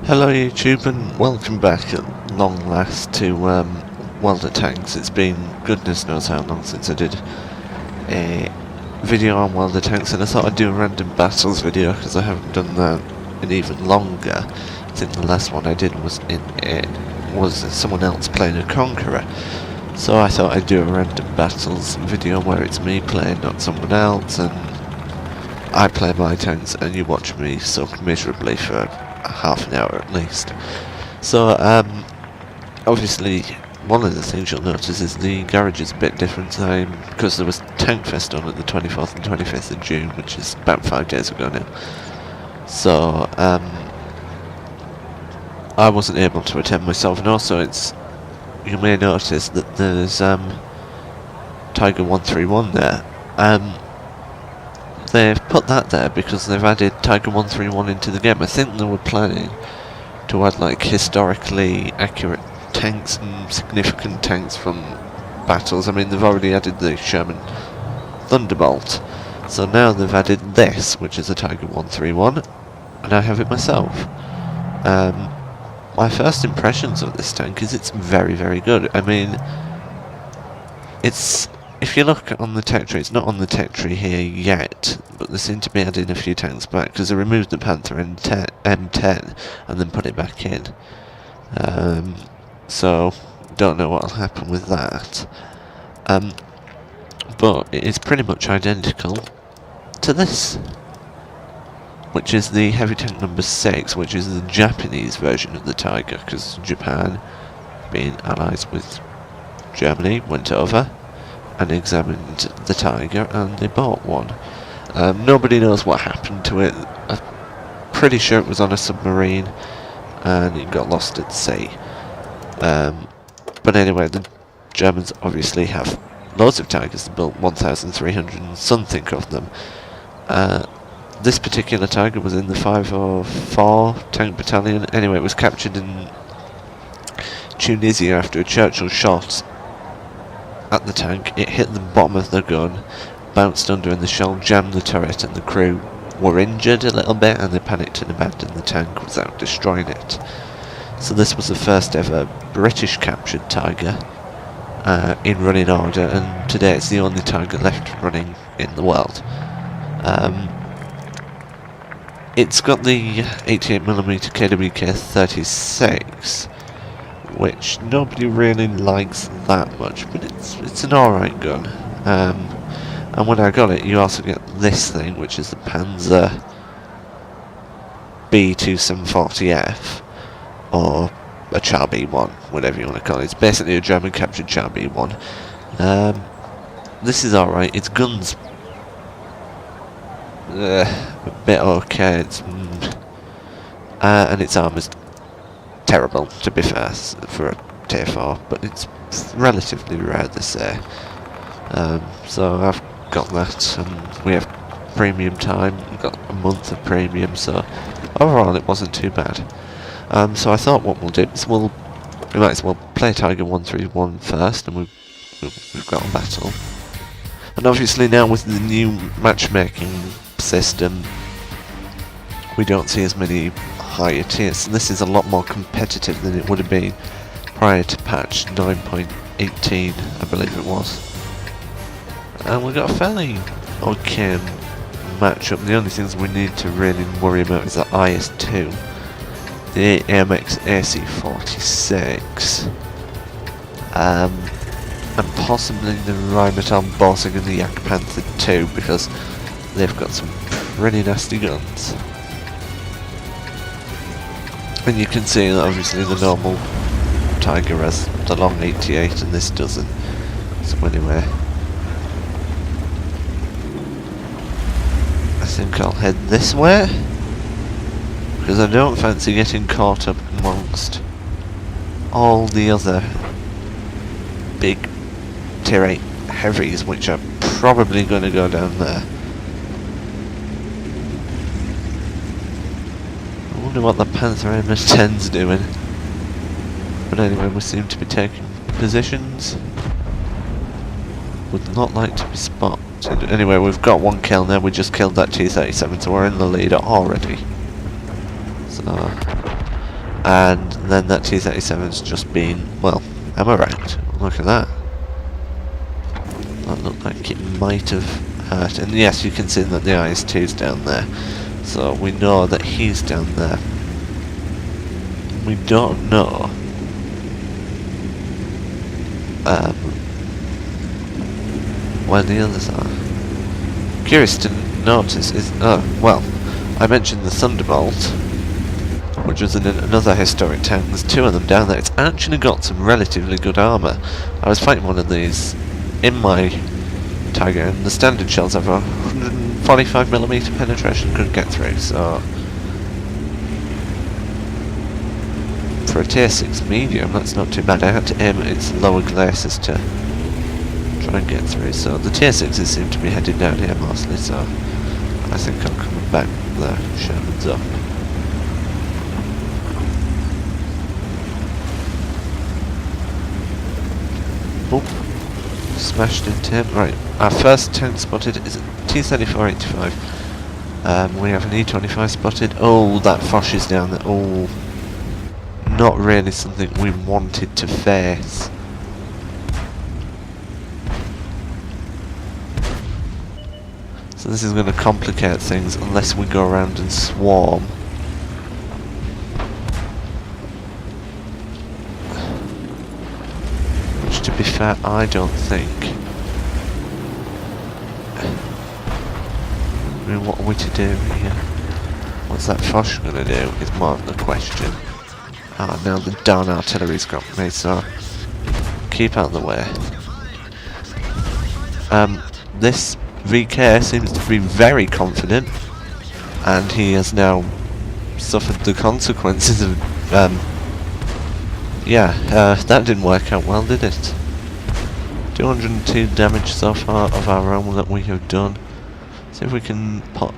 Hello YouTube and welcome back at long last to World of Tanks. It's been goodness knows how long since I did a video on World of Tanks, and I thought I'd do a random battles video because I haven't done that in even longer. I think the last one I did was someone else playing a Conqueror. So I thought I'd do a random battles video where it's me playing, not someone else, and I play my tanks and you watch me suck miserably for half an hour at least. So obviously one of the things you'll notice is the garage is a bit different time because there was Tank Fest on at the 24th and 25th of June, which is about 5 days ago now. So I wasn't able to attend myself, and also you may notice that there's Tiger 131 there. They've put that there because they've added Tiger 131 into the game. I think they were planning to add like historically accurate tanks and significant tanks from battles. I mean, they've already added the Sherman Thunderbolt, so now they've added this, which is a Tiger 131, and I have it myself. My first impressions of this tank is it's very, very good. I mean, if you look on the tech tree, it's not on the tech tree here yet, but they seem to be adding a few tanks back because they removed the Panther M10 and then put it back in. So, don't know what'll happen with that. But it is pretty much identical to this, which is the heavy tank number 6, which is the Japanese version of the Tiger, because Japan, being allies with Germany, went over and examined the Tiger and they bought one. Nobody knows what happened to it. I'm pretty sure it was on a submarine and it got lost at sea. But anyway, the Germans obviously have loads of Tigers. They built 1,300 and something of them. This particular Tiger was in the 504 tank battalion. Anyway, it was captured in Tunisia after a Churchill shot at the tank. It hit the bottom of the gun, bounced under in the shell, jammed the turret, and the crew were injured a little bit and they panicked and abandoned the tank without destroying it. So this was the first ever British captured Tiger in running order, and today it's the only Tiger left running in the world. It's got the 88mm KWK 36, which nobody really likes that much, but it's an alright gun. And when I got it, you also get this thing, which is the Panzer B2740F, or a Char B1, whatever you want to call it. It's basically a German captured Char B1. This is alright. Its guns a bit okay. And its armour's terrible, to be fair, for a tier 4, but it's relatively rare, they say. So I've got that, and we have premium time. We've got a month of premium, so overall it wasn't too bad. So I thought what we'll do is we might as well play Tiger 131 first, and we've got a battle. And obviously now with the new matchmaking system, we don't see as many higher tiers, so this is a lot more competitive than it would have been prior to patch 9.18, I believe it was. And we've got a fairly okay matchup. The only things we need to really worry about is the IS-2, the AMX AC-46, and possibly the Rheinmetall Borsig and the Yak Panther 2, because they've got some pretty nasty guns. And you can see that obviously the normal Tiger has the long 88 and this doesn't. So anyway, I think I'll head this way, because I don't fancy getting caught up amongst all the other big tier 8 heavies, which are probably going to go down there. I wonder what the Panther MS-10's doing. But anyway, we seem to be taking positions. Would not like to be spotted. Anyway, we've got one kill now. We just killed that T-37, so we're in the lead already. So And then that T-37's just been, well, ammo racked. Look at that. That looked like it might have hurt. And yes, you can see that the IS-2's down there. So we know that he's down there. We don't know where the others are. Curious to notice is, oh, well, I mentioned the Thunderbolt, which was another historic tank. There's two of them down there. It's actually got some relatively good armour. I was fighting one of these in my Tiger, and the standard shells have a 145mm penetration, could get through, so for a tier 6 medium that's not too bad. I had to aim at its lower glacis to try and get through, so the tier 6s seem to be headed down here mostly, so I think I'm coming back there. Sherman's up. Boop. Smashed into him. Right, our first tank spotted is a T-34-85. We have an E-25 spotted. Oh, that Foch is down there. Oh, not really something we wanted to face. So this is going to complicate things unless we go around and swarm. Which, to be fair, I don't think. I mean, what are we to do here? What's that Foch going to do is more of the question. Ah, now the darn artillery's got me, so keep out of the way. This VK seems to be very confident, and he has now suffered the consequences of, that didn't work out well, did it? 202 damage so far of our own that we have done. See if we can point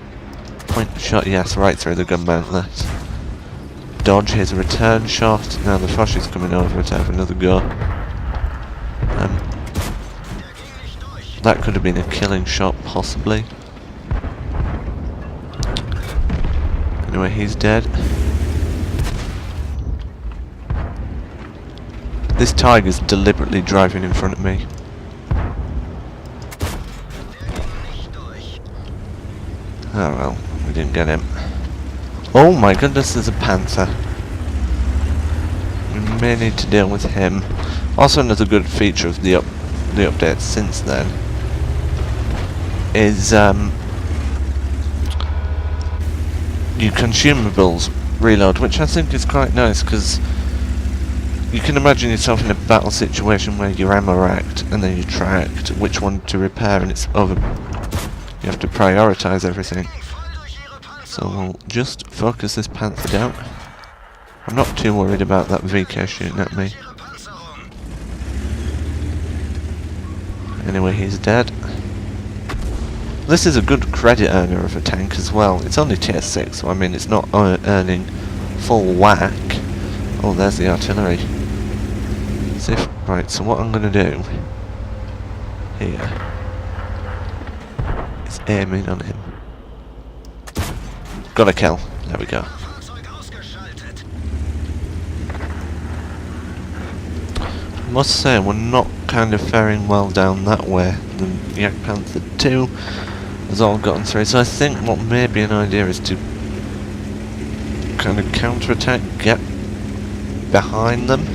the shot, yes, right through the gun mount there. Dodge his return shot. Now the Foch is coming over to have another go. That could have been a killing shot, possibly. Anyway, he's dead. This Tiger's deliberately driving in front of me. Oh well, we didn't get him. Oh my goodness, there's a Panther. We may need to deal with him. Also, another good feature of the update since then is your consumables reload, which I think is quite nice, because you can imagine yourself in a battle situation where you're ammo racked and then you're tracked which one to repair, and it's over. You have to prioritise everything. So we'll just focus this Panther down. I'm not too worried about that VK shooting at me. Anyway, he's dead. This is a good credit earner of a tank as well. It's only tier 6, so I mean it's not earning full whack. Oh, there's the artillery. Right, so what I'm going to do here is aiming on him. Got a kill. There we go. I must say, we're not kind of faring well down that way. The Yak Panther 2 has all gotten through, so I think what may be an idea is to kind of counter-attack, get behind them.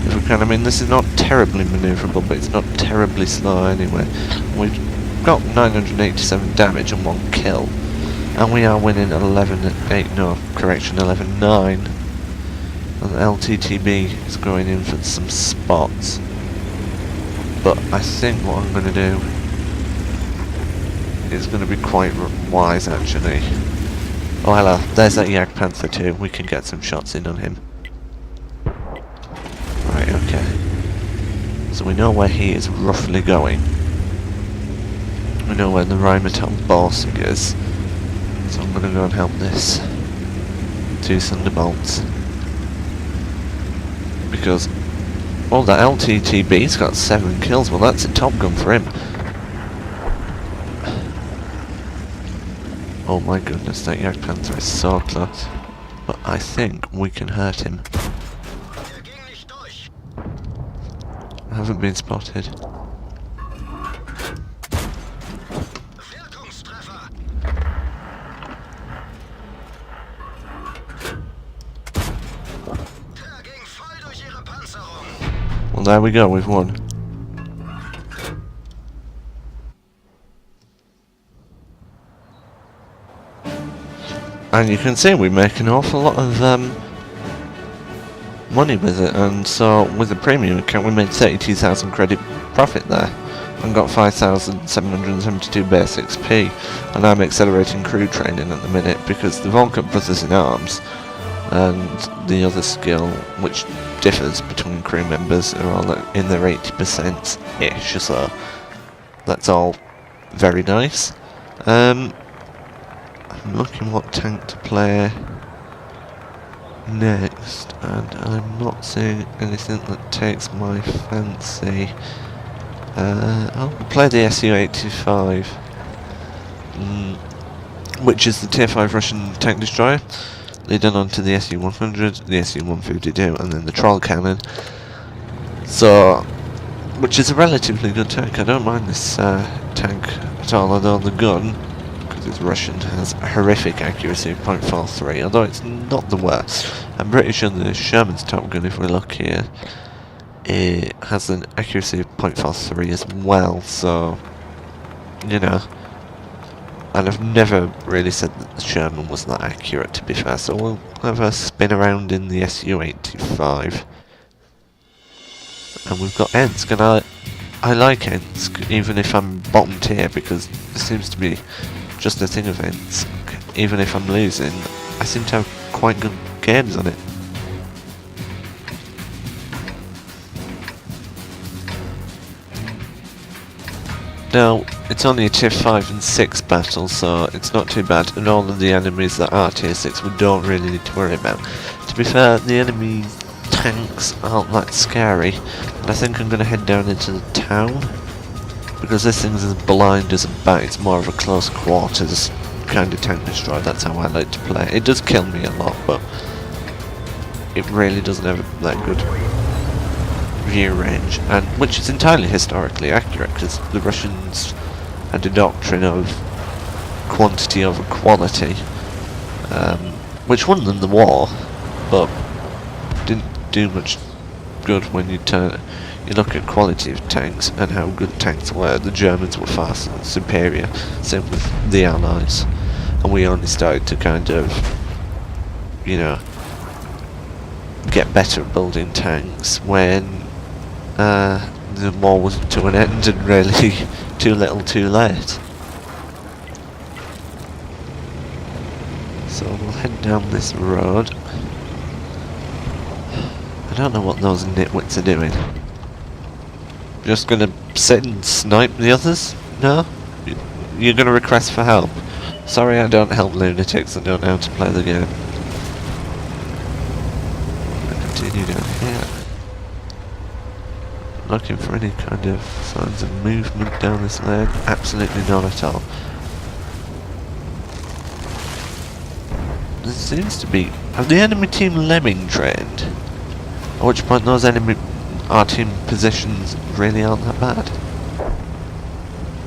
If we can. I mean, this is not terribly manoeuvrable, but it's not terribly slow anyway. We've got 987 damage and 1 kill. And we are winning 11-9. And the LTTB is going in for some spots. But I think what I'm going to do is going to be quite wise, actually. Oh, hello. There's that Yak Panther 2. We can get some shots in on him. Right, okay. So we know where he is roughly going. We know where the Rheinmetall Borsig is. So I'm going to go and help this 2 Thunderbolts. Because, well, that LTTB's got 7 kills. Well, that's a top gun for him. Oh my goodness, that Yak Panther is so close. but I think we can hurt him. I haven't been spotted. Well, there we go, we've won. And you can see we make an awful lot of money with it, and so with the premium account we made 32,000 credit profit there and got 5,772 base XP, and I'm accelerating crew training at the minute because the Volkert brothers in arms and the other skill, which differs between crew members, are all in their 80%-ish, so that's all very nice. I'm looking what tank to play next, and I'm not seeing anything that takes my fancy. I'll play the Su-85, which is the Tier 5 Russian tank destroyer, leading on to the Su-100, the Su-152, and then the Troll Cannon. So, which is a relatively good tank. I don't mind this tank at all, although the gun, because it's Russian, has a horrific accuracy of .43, although it's not the worst. I'm pretty sure the Sherman's Top Gun, if we look here, it has an accuracy of .43 as well, so, you know. And I've never really said that the Sherman was that accurate, to be fair, so we'll have a spin around in the Su-85. And we've got Ensk, and I like Ensk, even if I'm bottom tier, because it seems to be just a thing of Ensk. Even if I'm losing, I seem to have quite good games on it. Now, it's only a tier 5 and 6 battle, so it's not too bad, and all of the enemies that are tier 6 we don't really need to worry about. To be fair, the enemy tanks aren't that scary, and I think I'm going to head down into the town, because this thing's as blind as a bat. It's more of a close quarters kind of tank destroyer. That's how I like to play. It does kill me a lot, but it really doesn't have that good view range, and which is entirely historically accurate, because the Russians had a doctrine of quantity over quality, which won them the war, but didn't do much good when you look at quality of tanks and how good tanks were. The Germans were far superior, same with the Allies, and we only started to kind of, you know, get better at building tanks when the war was to an end and really too little too late. So we'll head down this road. I don't know what those nitwits are doing. Just gonna sit and snipe the others? No? You're gonna request for help? Sorry, I don't help lunatics that don't know how to play the game. I'll continue down here. Looking for any kind of signs of movement down this lane. Absolutely none at all. There seems to be... Have the enemy team lemming trained? At which point those our team positions really aren't that bad.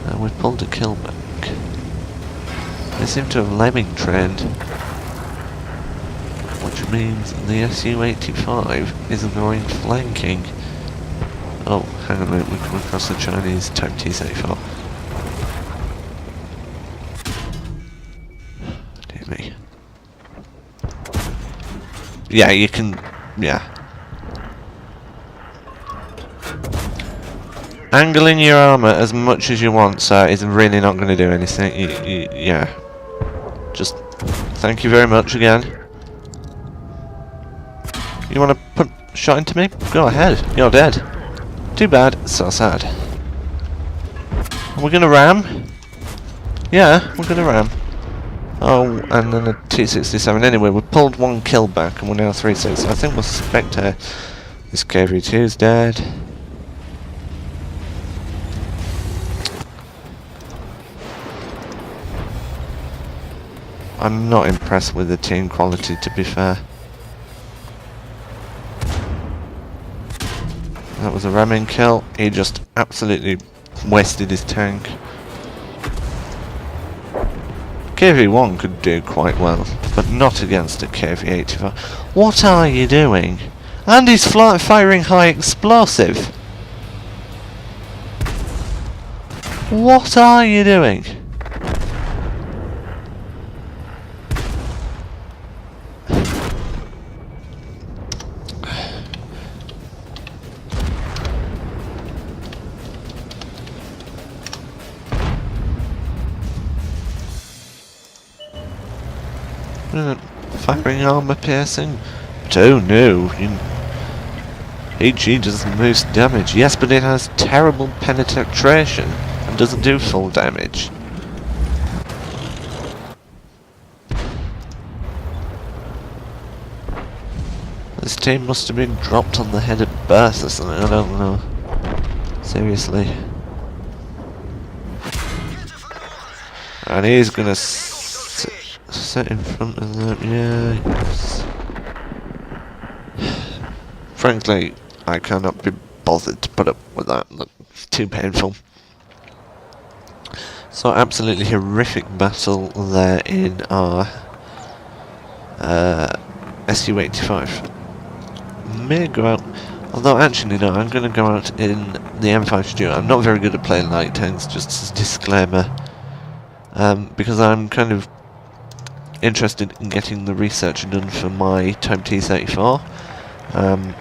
And we've pulled a kill back. They seem to have lemming trained, which means the Su-85 is going flanking. Oh, hang on a minute, we've come across the Chinese Type T-34. Dear me. Yeah, you can... yeah. Angling your armour as much as you want, sir, is really not going to do anything. Yeah. Just thank you very much again. You want to put a shot into me? Go ahead. You're dead. Too bad. So sad. Are we going to ram? Yeah, we're going to ram. Oh, and then a T-67. Anyway, we pulled one kill back and we're now 3-6. I think we'll suspect this KV2 is dead. I'm not impressed with the team quality, to be fair. That was a ramming kill. He just absolutely wasted his tank. KV-1 could do quite well, but not against a KV-85. What are you doing? And he's firing high explosive. What are you doing? Firing armor piercing? But oh no, HE does the most damage. Yes, but it has terrible penetration and doesn't do full damage. This team must have been dropped on the head of birth or something, I don't know. Seriously. And he's gonna sit in front of them, yeah, yes. Frankly, I cannot be bothered to put up with that. Look, it's too painful. So absolutely horrific battle there in our SU-85. May go out, although actually no, I'm going to go out in the M5 Studio. I'm not very good at playing light tanks, just as a disclaimer. Because I'm kind of interested in getting the research done for my Type T-34. I'm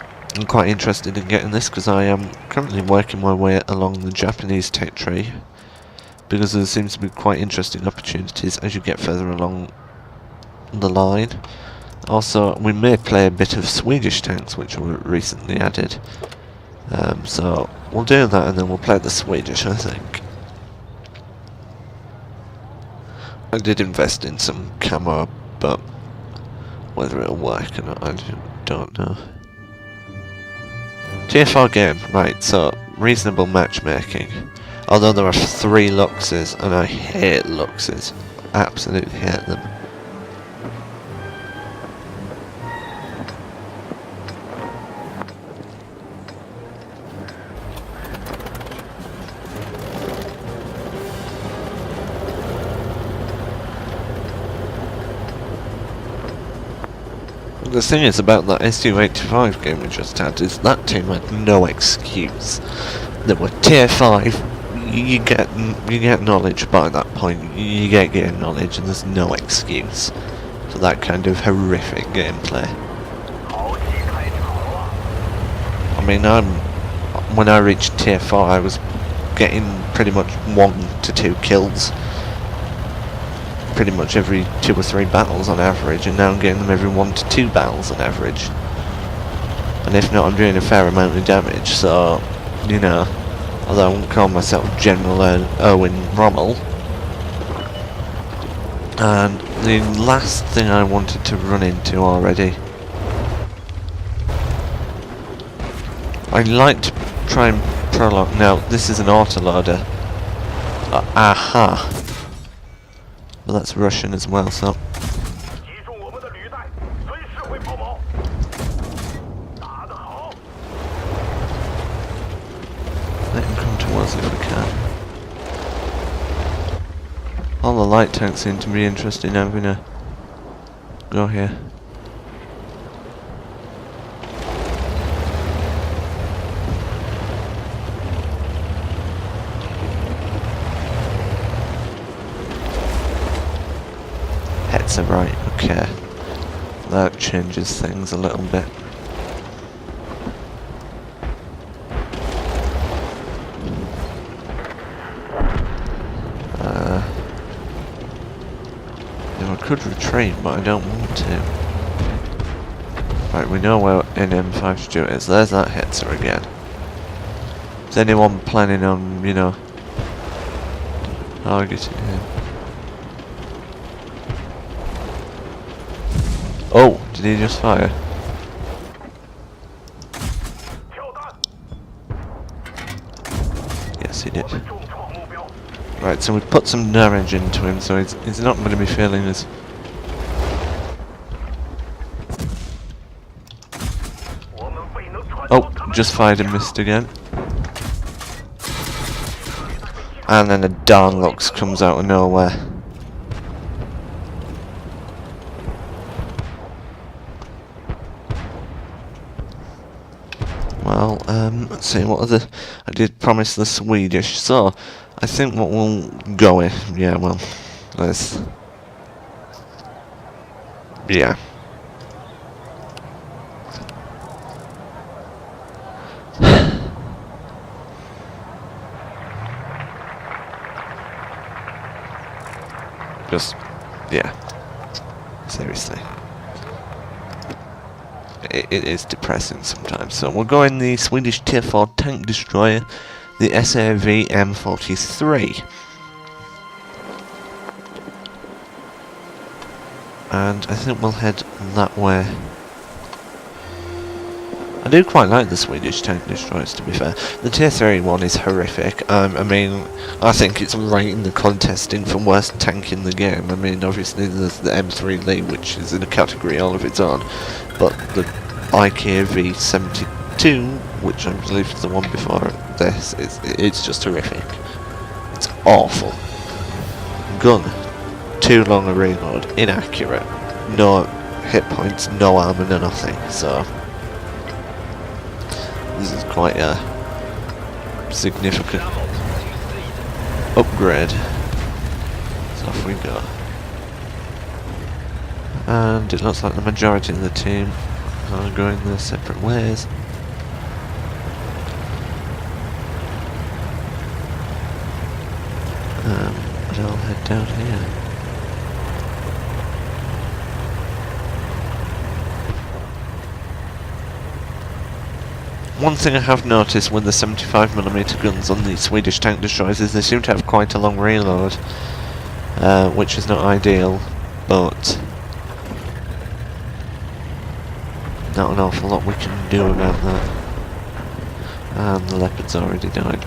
quite interested in getting this because I am currently working my way along the Japanese tech tree, because there seems to be quite interesting opportunities as you get further along the line. Also, we may play a bit of Swedish tanks which were recently added, so we'll do that and then we'll play the Swedish, I think. I did invest in some camo, but whether it'll work or not, I don't know. TFR game, right, so reasonable matchmaking. Although there are 3 Luxes, and I hate Luxes. Absolutely hate them. The thing is about that SU-85 game we just had is that team had no excuse. They were tier 5. You get knowledge by that point. You get game knowledge, and there's no excuse for that kind of horrific gameplay. I mean, when I reached tier 4, I was getting pretty much 1 to 2 kills pretty much every 2 or 3 battles on average, and now I'm getting them every 1 to 2 battles on average. And if not, I'm doing a fair amount of damage, so, you know, although I won't call myself General Owen Rommel. And the last thing I wanted to run into already, I'd like to try and prologue. Now, this is an autoloader. Aha! But that's Russian as well, so. Let him come to us if we can. All the light tanks seem to be interested in having a go here. Heads are right, okay. That changes things a little bit. I could retreat, but I don't want to. Right, we know where in M5 Stuart is. There's that Hetzer again. Is anyone planning on, you know, targeting him? Oh, did he just fire? Yes, he did. Right, so we've put some damage into him, so he's not going to be feeling as just fired and missed again. And then a Darnlux comes out of nowhere. Well, let's see, what other... I did promise the Swedish, so I think what we'll go with... Yeah, well, let's... Yeah. Just... yeah. Seriously. It is depressing sometimes. So we'll go in the Swedish Tier 4 tank destroyer, the SAV M43. And I think we'll head that way. I do quite like the Swedish tank destroyers, to be fair. The Tier 3 one is horrific. I mean, I think it's right in the contesting for worst tank in the game. I mean, obviously there's the M3 Lee, which is in a category all of its own. But the IKEA V72, which I believe is the one before this, it's just horrific. It's awful. Gun. Too long a reload. Inaccurate. No hit points, no armor, no nothing. So... this is quite a significant upgrade. So off we go. And it looks like the majority of the team are going their separate ways. But I'll head down here. One thing I have noticed with the 75mm guns on the Swedish tank destroyers is they seem to have quite a long reload, which is not ideal, but not an awful lot we can do about that. And the leopard's already died.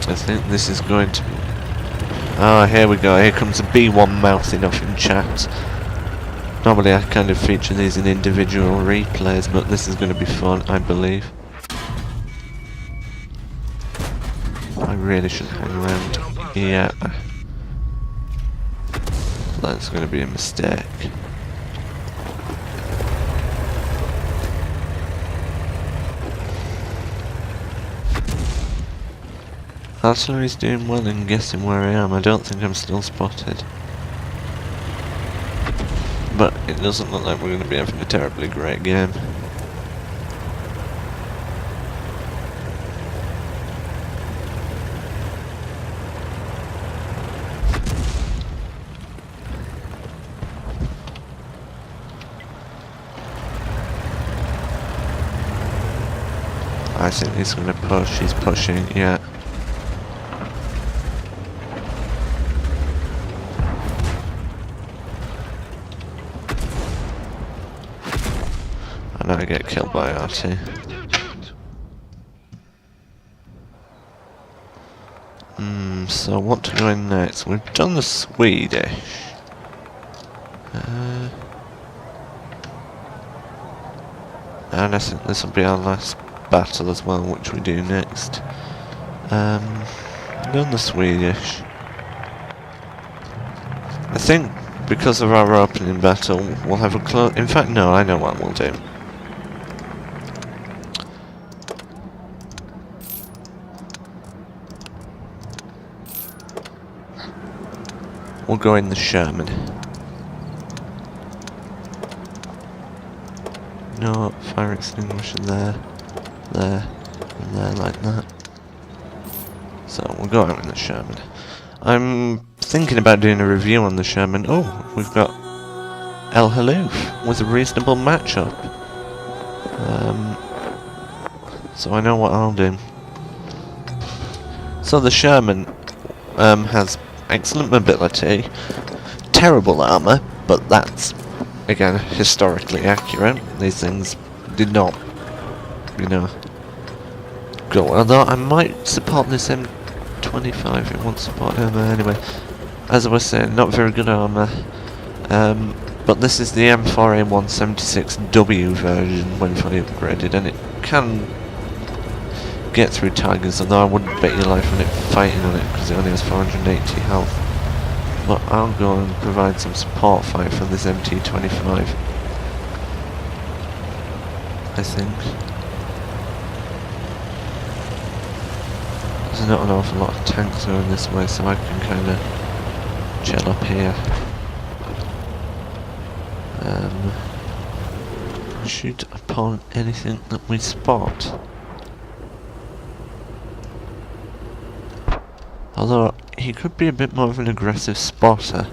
I think this is going to... oh, here we go. Here comes a B1 mouthing off in chat. Normally I kind of feature these in individual replays, but this is going to be fun, I believe. I really should hang around. Yeah. That's going to be a mistake. Artillery's doing well in guessing where I am. I don't think I'm still spotted. But it doesn't look like we're going to be having a terribly great game. I think he's going to push. He's pushing, yeah. And I get killed by RT. So what to go in next? We've done the Swedish. And I think this will be our last battle as well, which we do next. Done the Swedish. I think because of our opening battle, we'll have a close... in fact, no, I know what we'll do. We'll go in the Sherman. No, fire extinguisher there, there, and there, like that. So we'll go out in the Sherman. I'm thinking about doing a review on the Sherman. Oh, we've got El Haloof with a reasonable matchup. So I know what I'll do. So the Sherman has excellent mobility, terrible armour, but that's, again, historically accurate. These things did not, you know, go. Although I might support this M25, it won't support armour anyway. As I was saying, not very good armour. But this is the M4A176W version when fully upgraded, and it can get through Tigers, although I wouldn't bet your life on it fighting on it because it only has 480 health. But I'll go and provide some support fight for this MT25, I think. There's not an awful lot of tanks going this way, so I can kind of chill up here. Shoot upon anything that we spot. Although, he could be a bit more of an aggressive spotter.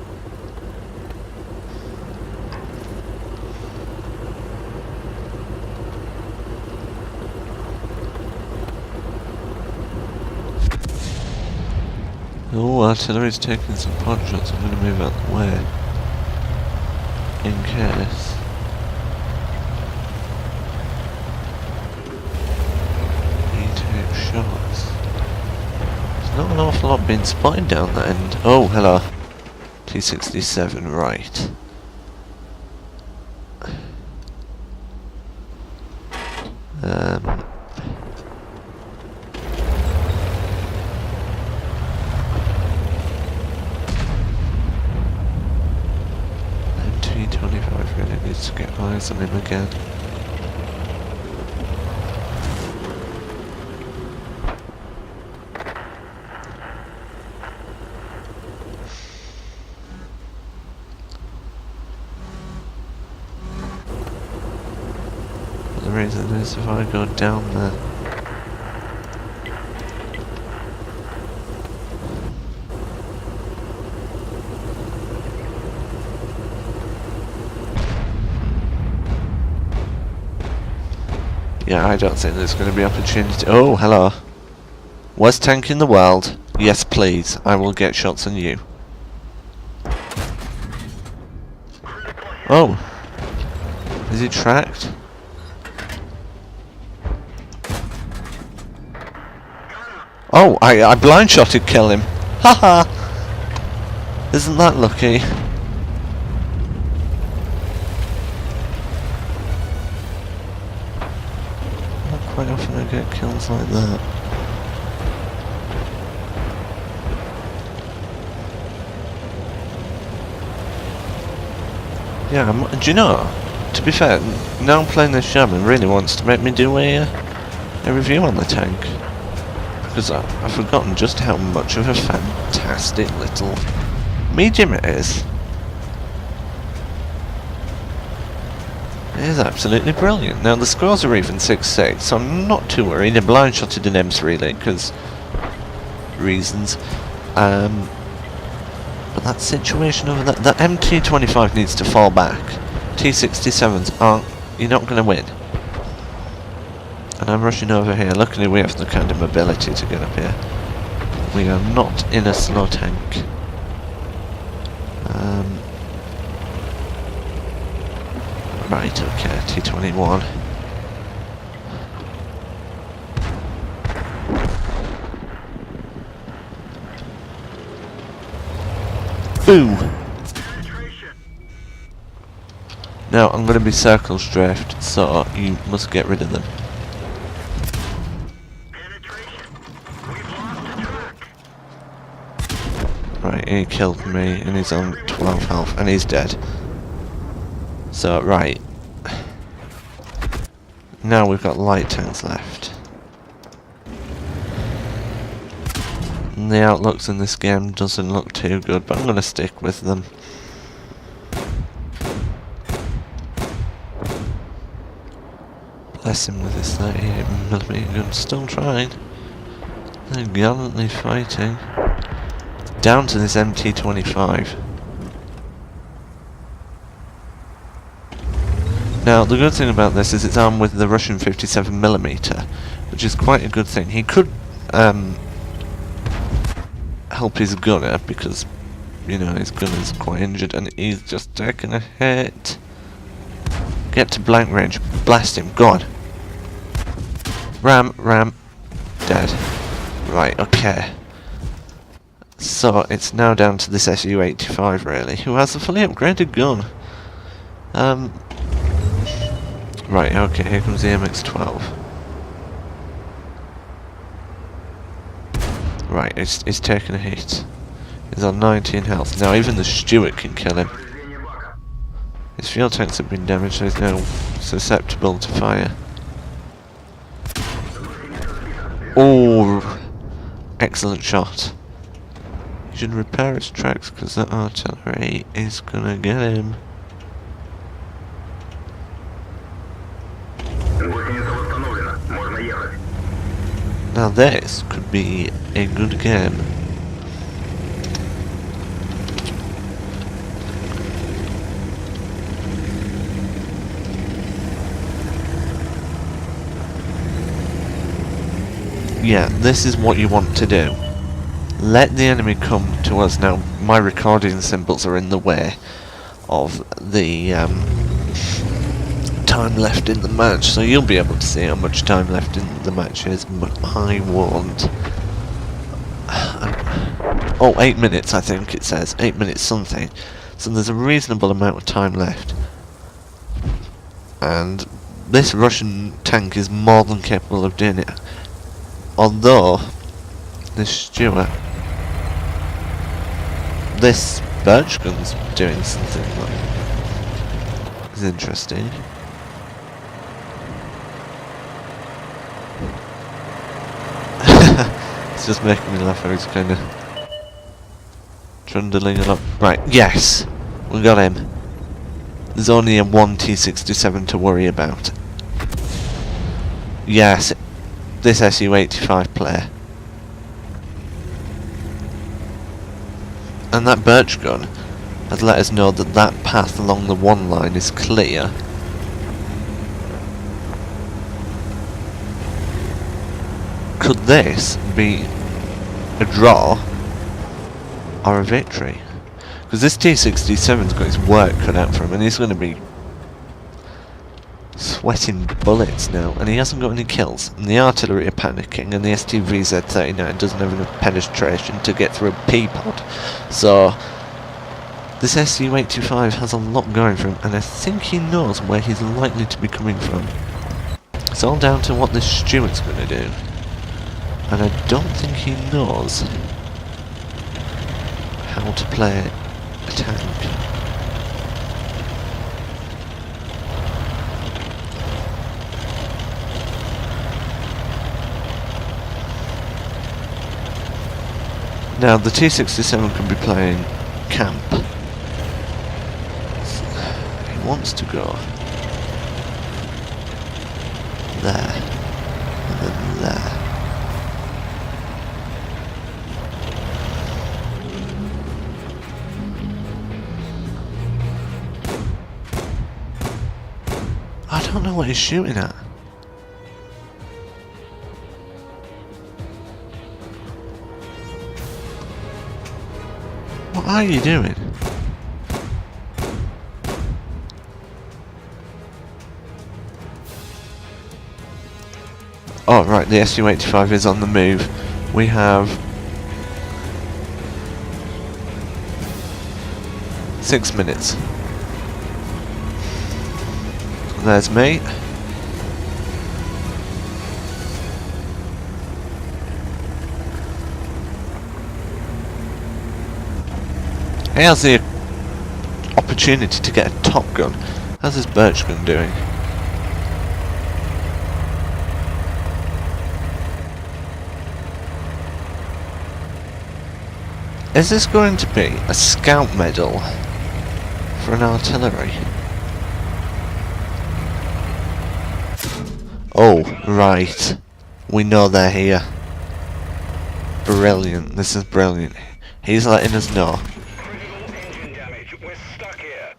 Oh, artillery's taking some pot shots. I'm going to move out the way. In case. He takes shots. There's not an awful lot being spotted down that end. Oh, hello. T67, right. MT25 really needs to get eyes on him again. The reason is if I go down there, yeah, I don't think there's going to be opportunity. Oh, hello. Worst tank in the world. Yes, please. I will get shots on you. Oh. Is he tracked? Oh, I blind shotted kill him. Haha. Isn't that lucky? Not quite often I get kills like that. Yeah, do you know? To be fair, now I'm playing this shaman really wants to make me do a review on the tank. Because I've forgotten just how much of a fantastic little medium it is. It is absolutely brilliant. Now the scores are even 6-6, so I'm not too worried. I blind shotted an M3 late because reasons. But that situation over there, that MT25 needs to fall back. T67s aren't, you're not going to win. And I'm rushing over here. Luckily we have the kind of mobility to get up here. We are not in a slow tank. Right, okay, T21. Boo! Now I'm going to be circle strafed, so you must get rid of them. Right, he killed me and he's on 12 health and he's dead. So, right. Now we've got light tanks left. And the outlooks in this game doesn't look too good, but I'm going to stick with them. Bless him with his 38mm gun, still trying. They're gallantly fighting. Down to this MT25. Now, the good thing about this is it's armed with the Russian 57mm, which is quite a good thing. He could help his gunner because, you know, his gunner's quite injured and he's just taking a hit. Get to blank range, blast him, go on. Ram, dead. Right, okay. So, it's now down to this SU-85 really, who has a fully upgraded gun. Right, okay, here comes the MX-12. Right, it's taken a hit. He's on 19 health. Now even the Stewart can kill him. His fuel tanks have been damaged, so he's now susceptible to fire. Oh, excellent shot. He should repair his tracks because that artillery is gonna get him. Now this could be a good game. Yeah, this is what you want to do. Let the enemy come to us. Now, my recording symbols are in the way of the time left in the match, so you'll be able to see how much time left in the match is, but I won't. Oh, 8 minutes, I think it says. 8 minutes something. So there's a reasonable amount of time left. And this Russian tank is more than capable of doing it. Although, this birch gun's doing something that is interesting. It's just making me laugh how he's kind of trundling along. Right, yes! We got him. There's only a 1 T-67 to worry about. Yes, this Su-85 player. And that birch gun has let us know that that path along the 1 line is clear. Could this be a draw or a victory? Because this T-67's got his work cut out for him, and he's going to be sweating bullets now, and he hasn't got any kills, and the artillery are panicking, and the STV-Z39 doesn't have enough penetration to get through a P-pod. So this Su-85 has a lot going for him, and I think he knows where he's likely to be coming from. It's all down to what this Stewart's going to do, and I don't think he knows how to play a tank. Now the T-67 can be playing camp. He wants to go there, and then there. I don't know what he's shooting at. What are you doing? Oh right, the Su-85 is on the move. We have 6 minutes. There's me. He has the opportunity to get a top gun. How's this birch gun doing? Is this going to be a scout medal for an artillery? Oh, right. We know they're here. Brilliant. This is brilliant. He's letting us know. Engine damage. We're stuck here.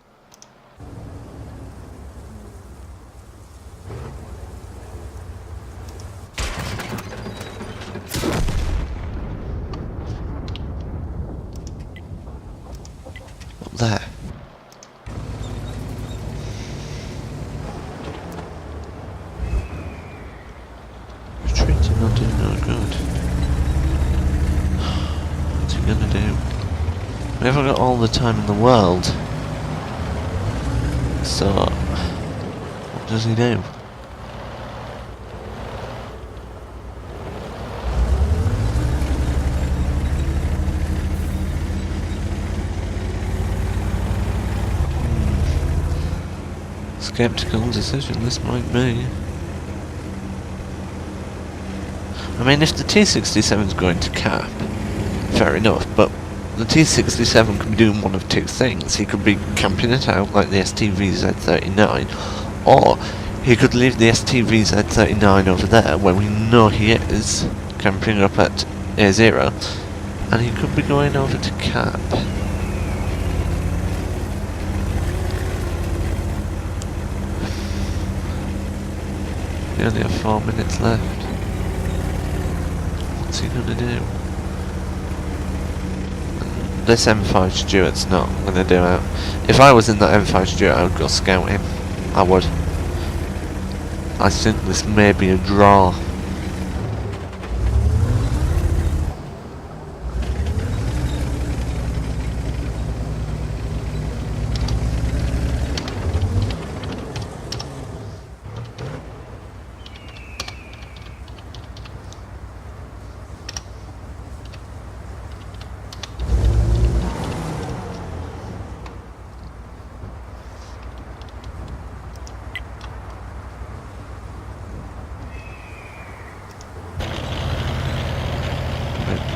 Up there. Retreating not doing no good. What's he gonna do? We haven't got all the time in the world. So, what does he do? Skeptical decision this might be. I mean, if the T-67 is going to cap, fair enough, but the T-67 could be doing one of two things. He could be camping it out like the STV-Z39, or he could leave the STV-Z39 over there where we know he is, camping up at A0, and he could be going over to cap. We only have 4 minutes left. What's he gonna do? This M5 Stuart's not gonna do it. If I was in that M5 Stuart, I would go scouting. I would. I think this may be a draw.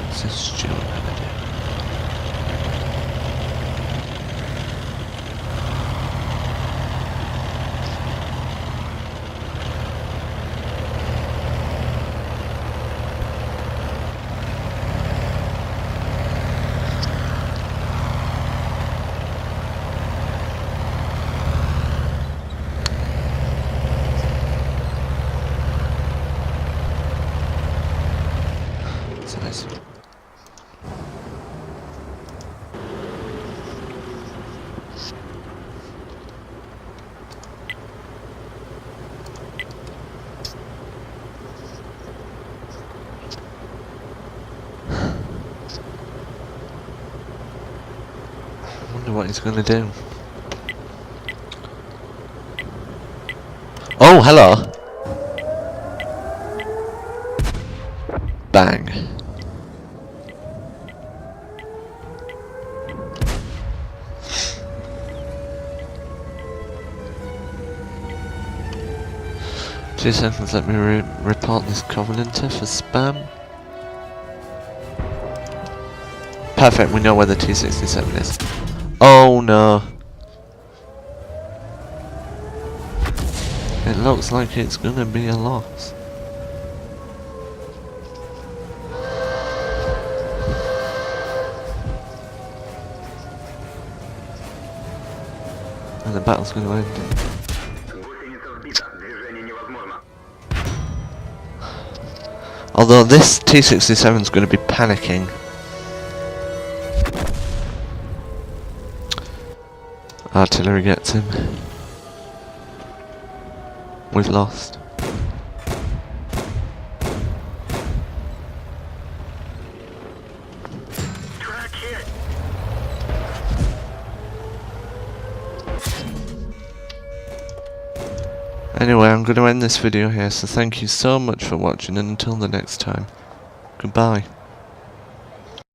What's this Stuart gonna do? It's nice. I wonder what he's gonna do. Oh, hello! Bang. Two seconds, let me report this Covenanter for spam. Perfect, we know where the T-67 is. Oh no. It looks like it's gonna be a loss. And the battle's gonna end. Although this T-67 is going to be panicking. Artillery gets him. We've lost. Track hit. Anyway, I'm going to end this video here, so thank you so much for watching, and until the next time, goodbye.